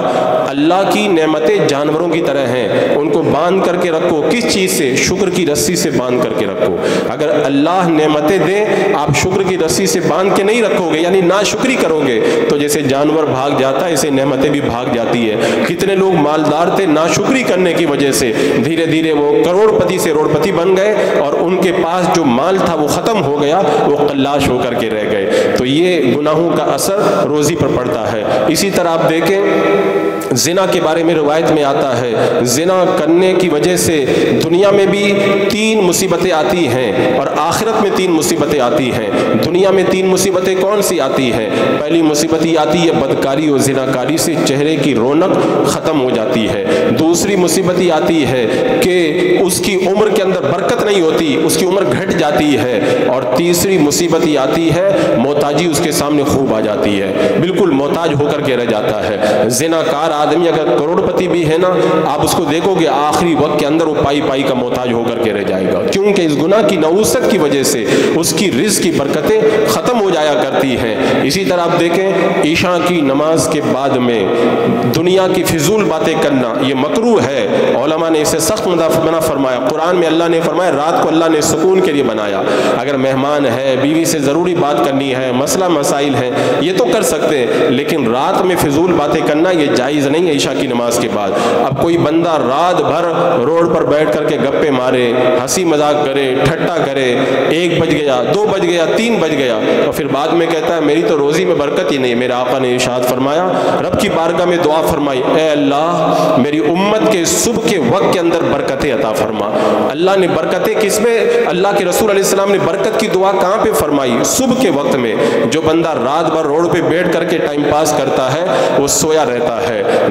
اللہ کی نعمتیں جانوروں کی طرح ہیں، ان کو باندھ کر کے رکھو۔ کس چیز سے؟ شکر کی رسی سے باندھ کر کے رکھو۔ اگر اللہ نعمتیں دے آپ شکر کی رسی سے باندھ کے نہیں رکھو گے، یعنی ناشکری کرو گے، تو جیسے جانور بھاگ جاتا ہے اسے نعمتیں بھی بھاگ جاتی ہے۔ کتنے لوگ مالدار تھے، ناشکری کرنے کی وجہ سے دھیرے دھیرے وہ کروڑ پتی سے روڑ پتی بن گئے، اور ان کے پاس جو مال تھا وہ ختم ہو گیا، وہ قلاش ہو کر کے رہ گئے۔ تو یہ گناہوں کا اثر روزی پر پڑتا ہے۔ اسی طرح آپ دیکھیں زنا کے بارے میں روایت میں آتا ہے زنا کرنے کی وجہ سے دنیا میں بھی 3 مصیبتیں آتی ہیں اور آخرت میں 3 مصیبتیں آتی ہیں۔ دنیا میں 3 مصیبتیں کون سی آتی ہیں؟ پہلی مصیبت یہ آتی ہے بدکاری اور زناکاری سے چہرے کی رونق ختم ہو جاتی ہے۔ دوسری مصیبت یہ آتی ہے کہ اس کی عمر کے اندر برکت نہیں ہوتی، اس کی عمر گھٹ جاتی ہے۔ اور تیسری مصیبت یہ آتی ہے محتاجی اس کے سامنے خوب آ جاتی ہے، بالکل محتاج ہو کر کے رہ جاتا ہے۔ زناکار آدمی اگر کروڑ پتی بھی ہے نا، آپ اس کو دیکھو گے آخری وقت کے اندر وہ پائی کا محتاج ہو کر کے رہ جائے گا، کیونکہ اس گناہ کی نحوست کی وجہ سے اس کی رزق کی برکتیں ختم ہو جایا کرتی ہیں۔ اسی طرح آپ دیکھیں عشاء کی نماز کے بعد میں دنیا کی فضول باتیں کرنا یہ مکروہ ہے، علماء نے اسے سخت منع فرمایا۔ قرآن میں اللہ نے فرمایا رات کو اللہ نے سکون کے لیے بنایا، اگر مہمان ہے، بیوی سے ضروری بات کرنی ہے، مسئلہ مسائل ہیں، یہ تو کر سکتے ہیں، لیکن رات میں فضول باتیں کرنا یہ جائز نہیں ہے عشاء کی نماز کے بعد۔ اب کوئی بندہ رات بھر روڈ پر بیٹھ کر کے گپے مارے، ہنسی مذاق کرے، ٹھٹا کرے، 1 بج گیا، 2 بج گیا، 3 بج گیا، اور پھر بعد میں کہتا ہے میری تو روزی میں برکت ہی نہیں۔ میرے آقا نے ارشاد فرمایا، رب کی بارگاہ میں دعا فرمائی، اے اللہ میری امت کے صبح کے وقت کے اندر برکتیں عطا فرما۔ اللہ نے برکتیں کس میں؟ اللہ کے رسول علیہ السلام نے برکت کی دعا کہاں پہ فرمائی؟ صبح کے وقت میں۔ جو بندہ رات بھر روڈ پہ بیٹھ کر کے ٹائم پاس کرتا ہے وہ سویا رہتا ہے،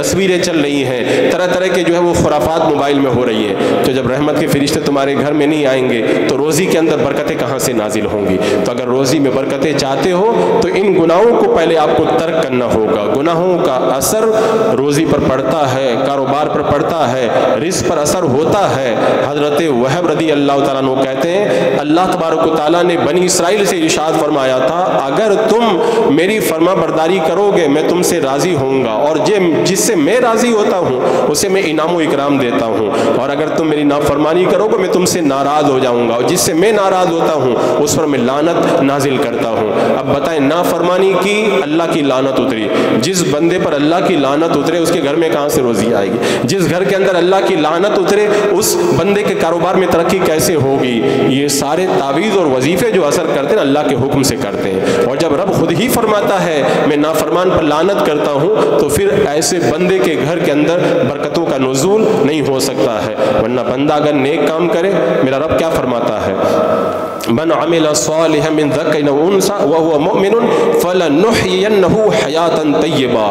تصویریں چل رہی ہیں، طرح طرح کے جو ہے وہ خرافات موبائل میں ہو رہی ہیں، تو جب رحمت کے فرشتے تمہارے گھر میں نہیں آئیں گے تو روزی کے اندر برکتیں کہاں سے نازل ہوں گی؟ تو اگر روزی میں برکتیں چاہتے ہو تو ان گناہوں کو پہلے آپ کو ترک کرنا ہوگا۔ گناہوں کا اثر روزی پر پڑتا ہے، کاروبار پر پڑتا ہے، رزق پر اثر ہوتا ہے۔ حضرت وہب رضی اللہ تعالیٰ عنہ کہتے ہیں اللہ تبارک و تعالیٰ نے بنی اسرائیل سے ارشاد فرمایا تھا اگر تم میری فرما برداری کرو گے میں تم سے راضی ہوں گا، اور جس سے میں راضی ہوتا ہوں اسے میں انعام و اکرام دیتا ہوں، اور اگر تم میری نافرمانی کرو گے میں تم سے ناراض ہو جاؤں گا، اور جس سے میں ناراض ہوتا ہوں اس پر میں لعنت نازل کرتا ہوں۔ اب بتائیں نافرمانی کی اللہ کی لعنت اتری، جس بندے پر اللہ کی لعنت اترے اس کے گھر میں کہاں سے روزی آئے گی؟ جس گھر کے اندر اللہ کی لعنت اترے اس بندے کے کاروبار میں ترقی کیسے ہوگی؟ یہ سارے تعویذ اور وظیفے جو اثر کرتے ہیں اللہ کے حکم سے کرتے ہیں، اور جب رب خود ہی فرماتا ہے میں نافرمان پر لعنت کرتا ہوں تو پھر ایسے بندے کے گھر کے اندر برکتوں کا نزول نہیں ہو سکتا ہے۔ ورنہ بندہ اگر نیک کام کرے، میرا رب کیا فرماتا ہے من عمل صالحا من ذکر او انثى وهو مؤمن فلنحيينه حیاتا طیبا،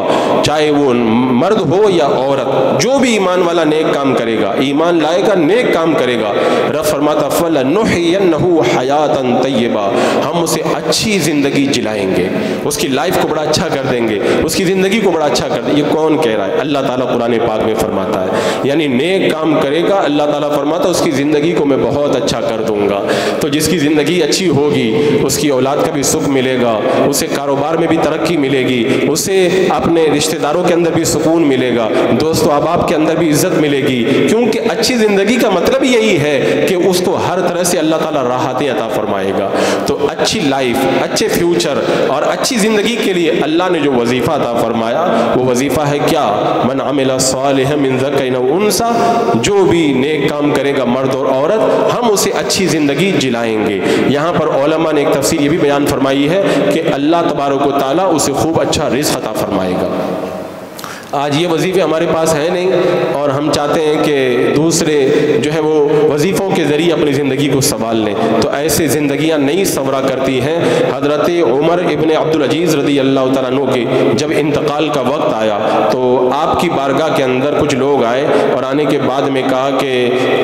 چاہے وہ مرد ہو یا عورت، جو بھی ایمان والا نیک کام کرے گا، ایمان لائے گا، نیک کام کرے گا، رب فرماتا فلنحيينه حیاتا طیبا، ہم اسے اچھی زندگی جلائیں گے، اس کی لائف کو بڑا اچھا کر دیں گے، اس کی زندگی کو بڑا اچھا کر دیں گے۔ یہ کون کہہ رہا ہے؟ اللہ تعالیٰ قرآن پاک میں فرماتا ہے، یعنی نیک کام کرے گا اللہ تعالیٰ فرماتا ہے اس کی زندگی کو میں بہت اچھا کر دوں گا۔ تو جس کی زندگی اچھی ہوگی اس کی اولاد کا بھی سکھ ملے گا، اسے کاروبار میں بھی ترقی ملے گی، اسے اپنے رشتہ داروں کے اندر بھی سکون ملے گا، دوست و احباب کے اندر بھی عزت ملے گی، کیونکہ اچھی زندگی کا مطلب یہی ہے کہ اس کو ہر طرح سے اللہ تعالیٰ راحتیں عطا فرمائے گا۔ تو اچھی لائف، اچھے فیوچر اور اچھی زندگی کے لیے اللہ نے جو وظیفہ عطا فرمایا وہ وظیفہ ہے کیا؟ من عمل صالحا من ذکر او انثى، جو بھی نیک کام کرے گا مرد اور عورت ہم اسے اچھی زندگی جلائیں گے۔ یہاں پر علماء نے ایک تفسیر یہ بھی بیان فرمائی ہے کہ اللہ تبارک و تعالیٰ اسے خوب اچھا رزق عطا فرمائے گا۔ آج یہ وظیفے ہمارے پاس ہیں نہیں، اور ہم چاہتے ہیں کہ دوسرے جو ہے وہ وظیفوں کے ذریعے اپنی زندگی کو سنبھال لیں، تو ایسے زندگیاں نہیں سنورا کرتی ہیں۔ حضرت عمر ابن عبدالعزیز رضی اللہ تعالیٰ عنہ کے جب انتقال کا وقت آیا تو آپ کی بارگاہ کے اندر کچھ لوگ آئے اور آنے کے بعد میں کہا کہ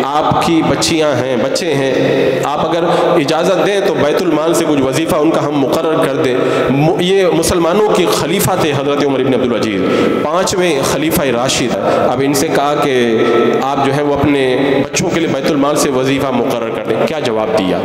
آپ کی بچیاں ہیں، بچے ہیں، آپ اگر اجازت دیں تو بیت المال سے کچھ وظیفہ ان کا ہم مقرر کر دیں۔ یہ مسلمانوں کے خلیفہ تھے حضرت عمر ابن عبدالعزیز، 5ویں خلیفہ راشد۔ اب ان سے کہا کہ آپ جو ہے وہ اپنے بچوں کے لیے بیت المال سے وظیفہ مقرر کر دیں۔ کیا جواب دیا؟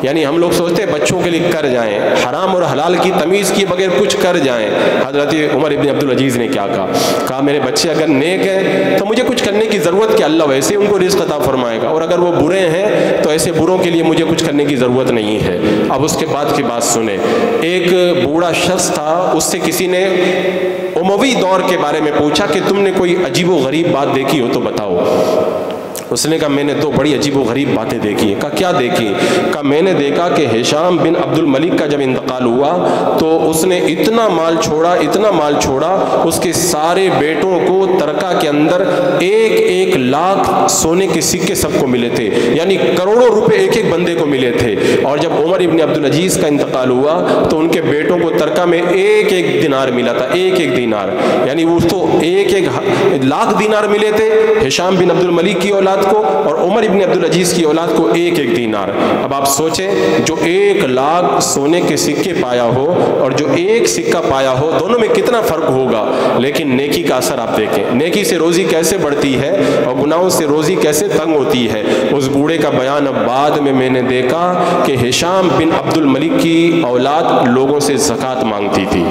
یعنی ہم لوگ سوچتے ہیں بچوں کے لیے کر جائیں، حرام اور حلال کی تمیز کیے بغیر کچھ کر جائیں۔ حضرت عمر ابن عبدالعزیز نے کیا کہا میرے بچے اگر نیک ہیں تو مجھے کچھ کرنے کی ضرورت کہ اللہ ویسے ان کو رزق عطا فرمائے گا، اور اگر وہ برے ہیں تو ایسے بروں کے لیے مجھے کچھ کرنے کی ضرورت نہیں ہے۔ اب اس کے بعد کی بات سنیں، ایک بوڑھا شخص تھا، اس سے کسی نے اموی دور کے بارے میں پوچھا کہ تم نے کوئی عجیب و غریب بات دیکھی ہو تو بتاؤ۔ اس نے کہا میں نے تو بڑی عجیب و غریب باتیں دیکھی ہیں۔ کہا کیا دیکھی؟ کہا میں نے دیکھا کہ ہشام بن عبد الملک کا جب انتقال ہوا تو اس نے اتنا مال چھوڑا، اس کے سارے بیٹوں کو ترکہ کے اندر 1 لاکھ سونے کے سکے سب کو ملے تھے، یعنی کروڑوں روپے ایک بندے کو ملے تھے۔ اور جب عمر ابن عبدالعزیز کا انتقال ہوا تو ان کے بیٹوں کو ترکہ میں 1 دینار ملا تھا، 1 دینار، یعنی وہ تو 1 لاکھ دینار ملے تھے ہشام بن عبد الملک کی اولاد کو، اور عمر ابن عبدالعزیز کی اولاد کو 1 دینار۔ اب آپ سوچیں جو 1 لاکھ سونے کے سکے پایا ہو اور جو 1 سکہ پایا ہو، دونوں میں کتنا فرق ہوگا۔ لیکن نیکی کا اثر آپ دیکھیں، نیکی سے روزی کیسے بڑھتی ہے اور گناہوں سے روزی کیسے تنگ ہوتی ہے۔ اس بوڑھے کا بیان اب بعد میں نے دیکھا کہ ہشام بن عبد الملک کی اولاد لوگوں سے زکوٰۃ مانگتی تھی،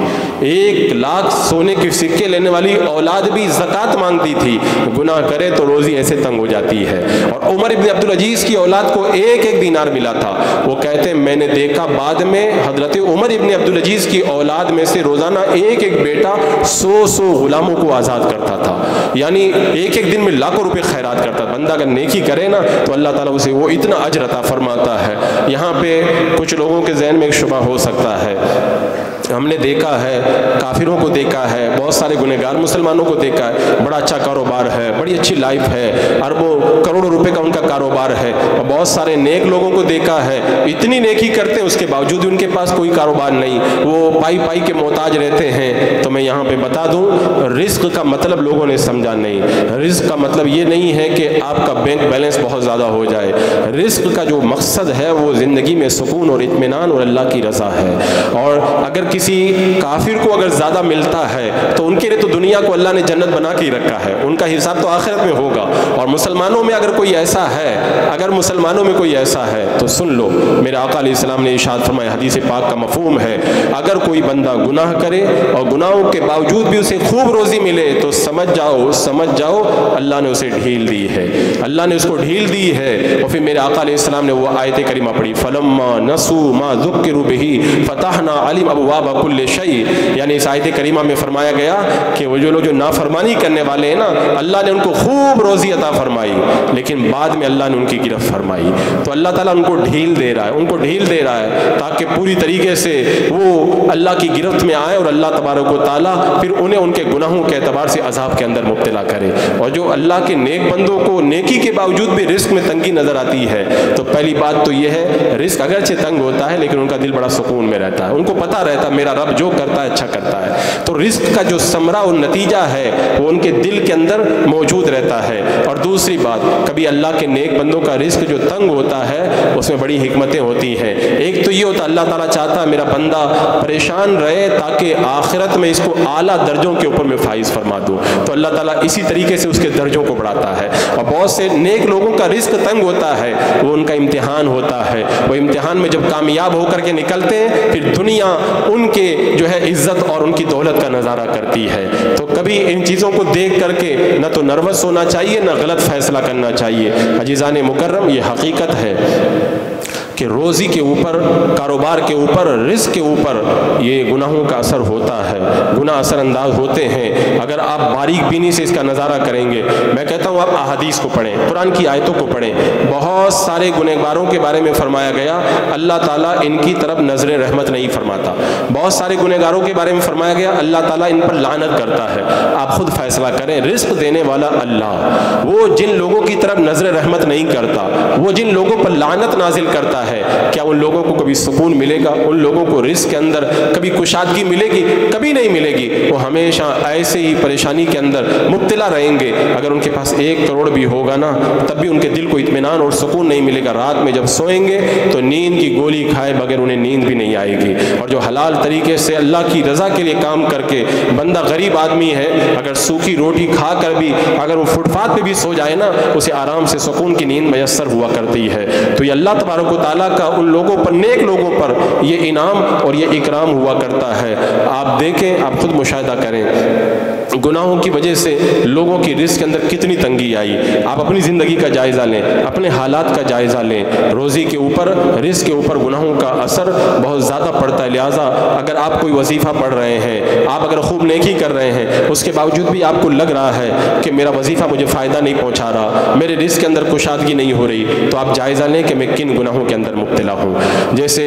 1 لاکھ سونے کے سکے لینے والی اولاد بھی زکوٰۃ مانگتی تھی۔ گناہ کرے تو روزی ایسے تنگ ہو جاتی ہے۔ اور عمر ابن عبدالعزیز کی اولاد کو 1 دینار ملا تھا۔ وہ کہتے ہیں میں نے دیکھا بعد میں حضرت عمر ابن عبدالعزیز کی اولاد میں سے روزانہ ایک بیٹا 100 غلاموں کو آزاد کرتا تھا، یعنی ایک دن میں لاکھوں روپے خیرات کرتا۔ بندہ اگر نیکی کرے نا تو اللہ تعالیٰ اسے وہ اتنا اجر عطا فرماتا ہے۔ یہاں پہ کچھ لوگوں کے ذہن میں ایک شبہ ہو سکتا ہے ہم نے دیکھا ہے کافروں کو دیکھا ہے، بہت سارے گنہگار مسلمانوں کو دیکھا ہے، بڑا اچھا کاروبار ہے، بڑی اچھی لائف ہے، اربوں کروڑوں روپے کا ان کا کاروبار ہے، اور بہت سارے نیک لوگوں کو دیکھا ہے اتنی نیکی کرتے ہیں اس کے باوجود ان کے پاس کوئی کاروبار نہیں، وہ پائی پائی کے محتاج رہتے ہیں۔ تو میں یہاں پہ بتا دوں رزق کا مطلب لوگوں نے سمجھا نہیں۔ رزق کا مطلب یہ نہیں ہے کہ آپ کا بینک بیلنس بہت زیادہ ہو جائے۔ رزق کا جو مقصد ہے وہ زندگی میں سکون اور اطمینان اور اللہ کی رضا ہے۔ اور اگر کسی کافر کو اگر زیادہ ملتا ہے تو ان کے لیے تو دنیا کو اللہ نے جنت بنا کے ہی رکھا ہے، ان کا حساب تو آخرت میں ہوگا۔ اور مسلمانوں میں اگر کوئی ایسا ہے، تو سن لو، میرے آقا علیہ السلام نے ارشاد فرمایا، حدیث پاک کا مفہوم ہے، اگر کوئی بندہ گناہ کرے اور گناہوں کے باوجود بھی اسے خوب روزی ملے تو سمجھ جاؤ اللہ نے اسے ڈھیل دی ہے، اللہ نے اس کو ڈھیل دی ہے۔ اور پھر میرے آقا علیہ السلام نے وہ آیت کریمہ پڑھی، فَلَمَّا نَسُوا مَا ذُكِّرُوا بِهِ فَتَحْنَا عَلَيْهِمْ أَبْوَابَ كُلِّ شَيْءٍ، یعنی اس آیت کریمہ میں فرمایا گیا کہ وہ جو لوگ جو نافرمانی کرنے والے ہیں نا، اللہ نے ان کو خوب روزی عطا فرمائی، لیکن بعد میں اللہ نے ان کی گرفت فرمائی۔ تو اللہ تعالیٰ ان کو ڈھیل دے رہا ہے تاکہ پوری طریقے سے وہ اللہ کی گرفت میں آئے، اور اللہ تبارک و تعالیٰ پھر انہیں ان کے گناہوں کے اعتبار سے عذاب کے اندر مبتلا کرے۔ اور جو اللہ کے نیک بندوں کو نیکی کے باوجود بھی رزق میں تنگی نظر آتی ہے، تو پہلی بات تو یہ ہے رزق اگرچہ تنگ ہوتا ہے لیکن ان کا دل بڑا سکون میں رہتا ہے، ان کو پتہ رہتا ہے میرا رب جو کرتا ہے اچھا کرتا ہے۔ تو رزق کا جو ثمرہ اور نتیجہ ہے وہ ان کے دل کے اندر موجود رہتا ہے۔ اور دوسری بات، کبھی اللہ کے نیک بندوں کا رزق جو تنگ ہوتا ہے اس میں بڑی حکمتیں ہوتی ہیں۔ ایک تو یہ ہوتا ہے اللہ تعالیٰ چاہتا ہے میرا بندہ پریشان رہے تاکہ آخرت میں اس کو اعلیٰ درجوں کے اوپر میں فائز فرما دوں، تو اللہ تعالیٰ اسی طریقے سے اس کے درجوں کو بڑھاتا ہے۔ اور بہت سے نیک لوگوں کا رزق تنگ ہوتا ہے، وہ ان کا امتحان ہوتا ہے، وہ امتحان میں جب کامیاب ہو کر کے نکلتے ہیں پھر دنیا ان کے جو ہے عزت اور ان کی دولت کا نظارہ کرتی ہے۔ تو کبھی ان چیزوں کو دیکھ کر کے نہ تو نروس ہونا چاہیے نہ غلط فیصلہ کرنا چاہیے۔ عزیزان مکرم، یہ حقیقت ہے کہ روزی کے اوپر، کاروبار کے اوپر، رزق کے اوپر یہ گناہوں کا اثر ہوتا ہے، گناہ اثر انداز ہوتے ہیں۔ اگر آپ باریک بینی سے اس کا نظارہ کریں گے، میں کہتا ہوں آپ احادیث کو پڑھیں، قرآن کی آیتوں کو پڑھیں، بہت سارے گنہگاروں کے بارے میں فرمایا گیا اللہ تعالیٰ ان کی طرف نظر رحمت نہیں فرماتا، بہت سارے گنہگاروں کے بارے میں فرمایا گیا اللہ تعالیٰ ان پر لعنت کرتا ہے۔ آپ خود فیصلہ کریں، رزق دینے والا اللہ، وہ جن لوگوں کی طرف نظر رحمت نہیں کرتا، وہ جن لوگوں پر لعنت نازل کرتا ہے، کیا ان لوگوں کو کبھی سکون ملے گا؟ ان لوگوں کو رزق کے اندر کبھی کشادگی ملے گی؟ کبھی نہیں ملے گی، وہ ہمیشہ ایسے ہی پریشانی کے اندر مبتلا رہیں گے۔ اگر ان کے پاس 1 کروڑ بھی ہوگا نا تب بھی ان کے دل کو اطمینان اور سکون نہیں ملے گا، رات میں جب سوئیں گے تو نیند کی گولی کھائے بغیر انہیں نیند بھی نہیں آئے گی۔ اور جو حلال طریقے سے اللہ کی رضا کے لیے کام کر کے بندہ غریب آدمی ہے، اگر سوکھی روٹی کھا کر بھی اگر وہ فٹ پاتھ پہ بھی سو جائے نا اسے آرام سے سکون کی نیند میسر ہوا کرتی ہے۔ تو یہ اللہ تبارک و تعالیٰ کا ان لوگوں پر، نیک لوگوں پر یہ انعام اور یہ اکرام ہوا کرتا ہے۔ آپ دیکھیں، آپ خود مشاہدہ کریں، گناہوں کی وجہ سے لوگوں کی رزق کے اندر کتنی تنگی آئی۔ آپ اپنی زندگی کا جائزہ لیں، اپنے حالات کا جائزہ لیں، روزی کے اوپر، رزق کے اوپر گناہوں کا اثر بہت زیادہ پڑتا ہے۔ لہٰذا اگر آپ کوئی وظیفہ پڑھ رہے ہیں، آپ اگر خوب نیکی کر رہے ہیں، اس کے باوجود بھی آپ کو لگ رہا ہے کہ میرا وظیفہ مجھے فائدہ نہیں پہنچا رہا، میرے رزق کے اندر کشادگی نہیں ہو رہی، تو آپ جائزہ لیں کہ میں کن گناہوں کے اندر مبتلا ہوں۔ جیسے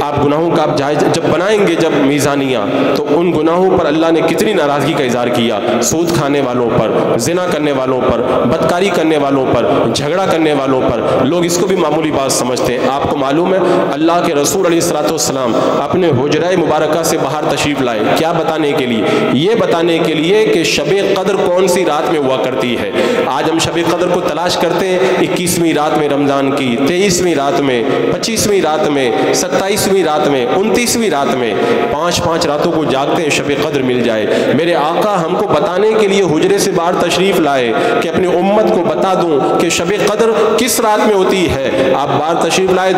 آپ گناہوں کا آپ جائزہ جب بنائیں گے، جب میزانیہ، تو ان گناہوں پر اللہ نے کتنی ناراضگی کا اظہار کیا، سود کھانے والوں پر، زنا کرنے والوں پر، بدکاری کرنے والوں پر، جھگڑا کرنے والوں پر۔ لوگ اس کو بھی معمولی بات سمجھتے ہیں۔ آپ کو معلوم ہے اللہ کے رسول علیہ السلام اپنے حجرہ مبارکہ سے باہر تشریف لائے، کیا بتانے کے لیے؟ یہ بتانے کے لیے کہ شب قدر کون سی رات میں ہوا کرتی ہے۔ آج ہم شب قدر کو تلاش کرتے ہیں 21ویں رات میں رمضان کی، 23ویں رات میں، 25ویں رات میں، 27ویں رات میں، 29ویں رات میں، 5 راتوں کو جاگتے ہیں شب قدر مل جائے۔ میرے آقا ہم کو بتانے کے لیے حجرے سے باہر تشریف لائے کہ اپنی امت کو بتا دوں کہ شب قدر کس رات میں ہوتی ہے۔ آپ باہر تشریف لائے،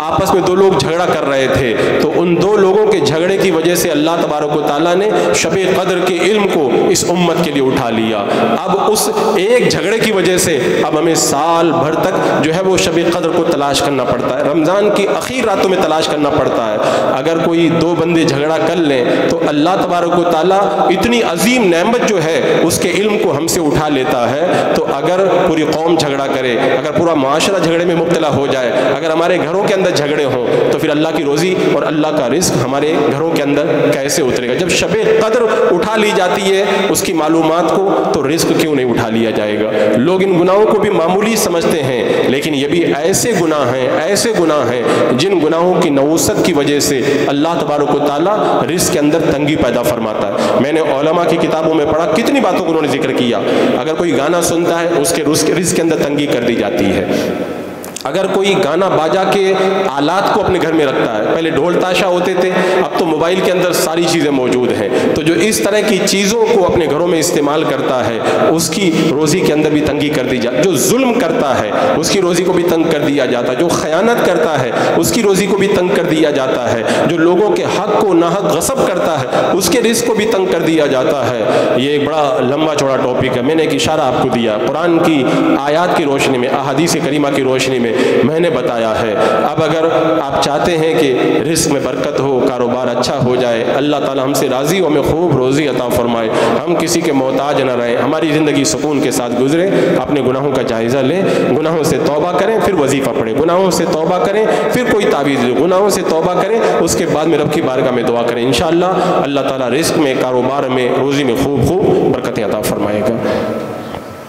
آپس میں 2 لوگ جھگڑا کر رہے تھے، تو ان 2 لوگوں کے جھگڑے کی وجہ سے اللہ تبارک و تعالیٰ نے شب قدر کے علم کو اس امت کے لیے اٹھا لیا۔ اب اس ایک جھگڑے کی وجہ سے اب ہمیں سال بھر تک جو ہے وہ شب قدر کو تلاش کرنا پڑتا ہے، رمضان کی اخیر راتوں میں تلاش کرنا پڑتا ہے۔ اگر کوئی 2 بندے جھگڑا کر لیں تو اللہ تبارک و تعالیٰ اتنی اتنی عظیم نعمت جو ہے اس کے علم کو ہم سے اٹھا لیتا ہے، تو اگر پوری قوم جھگڑا کرے، اگر پورا معاشرہ جھگڑے میں مبتلا ہو جائے، اگر ہمارے گھروں کے اندر جھگڑے ہوں، تو پھر اللہ کی روزی اور اللہ کا رزق ہمارے گھروں کے اندر کیسے اترے گا؟ جب شب قدر اٹھا لی جاتی ہے اس کی معلومات کو، تو رزق کیوں نہیں اٹھا لیا جائے گا؟ لوگ ان گناہوں کو بھی معمولی سمجھتے ہیں، لیکن یہ بھی ایسے گناہ ہیں، ایسے گناہ ہیں جن گناہوں کی نوسط کی وجہ سے اللہ تبارک و تعالیٰ رزق کے اندر تنگی پیدا فرماتا ہے۔ میں نے علماء کی کتابوں میں پڑھا، کتنی باتوں کو انہوں نے ذکر کیا۔ اگر کوئی گانا سنتا ہے اس کے رزق کے اندر تنگی کر دی جاتی ہے۔ اگر کوئی گانا باجا کے آلات کو اپنے گھر میں رکھتا ہے، پہلے ڈھول تاشا ہوتے تھے، اب تو موبائل کے اندر ساری چیزیں موجود ہیں، تو جو اس طرح کی چیزوں کو اپنے گھروں میں استعمال کرتا ہے اس کی روزی کے اندر بھی تنگی کر دی جاتی، جو ظلم کرتا ہے اس کی روزی کو بھی تنگ کر دیا جاتا ہے، جو خیانت کرتا ہے اس کی روزی کو بھی تنگ کر دیا جاتا ہے، جو لوگوں کے حق کو ناحق غصب کرتا ہے اس کے رزق کو بھی تنگ کر دیا جاتا ہے۔ یہ ایک بڑا لمبا چوڑا ٹاپک ہے، میں نے ایک اشارہ آپ کو دیا، قرآن کی آیات کی روشنی میں، احادیث کریمہ کی روشنی میں نے بتایا ہے۔ اب اگر آپ چاہتے ہیں کہ رزق میں برکت ہو، کاروبار اچھا ہو جائے، اللہ تعالی ہم سے راضی ہو، ہمیں خوب روزی عطا فرمائے، ہم کسی کے محتاج نہ رہیں، ہماری زندگی سکون کے ساتھ گزرے، اپنے گناہوں کا جائزہ لیں، گناہوں سے توبہ کریں، پھر وظیفہ پڑھیں، گناہوں سے توبہ کریں، پھر کوئی تعویذ لیں، گناہوں سے توبہ کریں، اس کے بعد میں رب کی بارگاہ میں دعا کریں، انشاءاللہ اللہ تعالی رزق میں، کاروبار میں، روزی میں خوب